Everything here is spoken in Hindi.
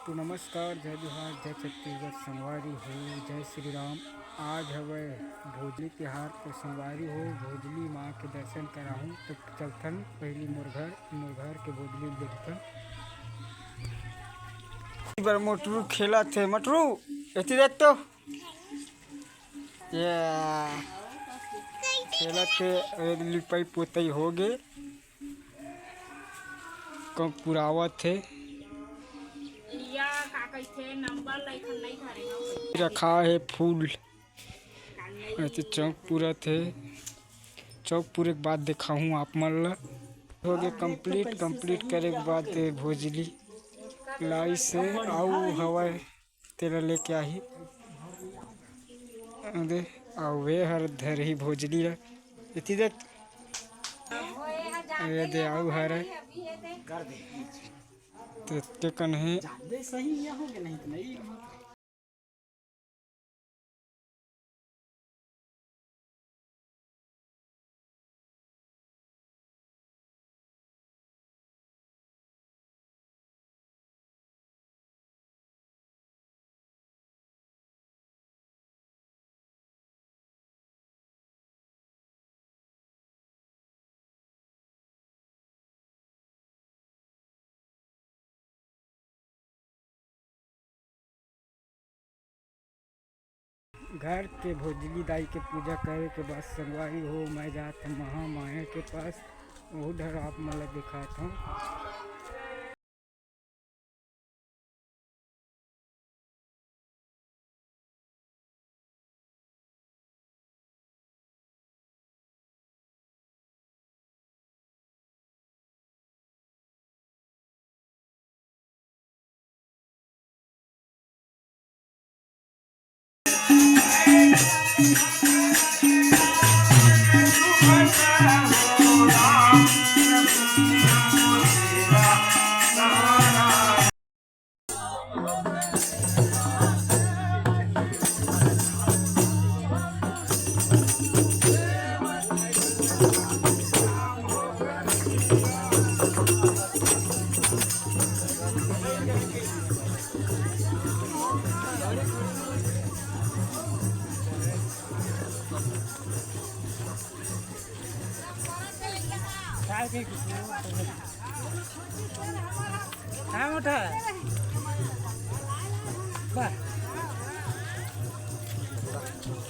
तो नमस्कार, जय जोहार, जय छत्तीसगढ़, संगवारी हो, जय श्री राम। आज हवे भोजली तिहार तो संगवारी हो भोजली माँ के दर्शन कराहूँ तो चलथन पहली मोर घर के भोजली देखथन। बार मोटरू खेला थे, मटरू ऐसी देख तो ये खेला थे। लिपाई पोताई हो गए, कब पुरावा थे रखा है फूल ऐसे चौक पूरा थे। चौक पूरे के बाद दिखाऊँ आप मन ला। हो गए कंप्लीट करे के बाद भोजली लाई से आऊ हवाए तेरा लेके आही दे आवे हर धर ही भोजली ला इति देख ये दे आऊ हर ते कन है घर के भोजली दाई के पूजा करे के बाद संगवारी हो मैं जात महामाया के पास उधर आप मला दिखाता हूँ। मोटा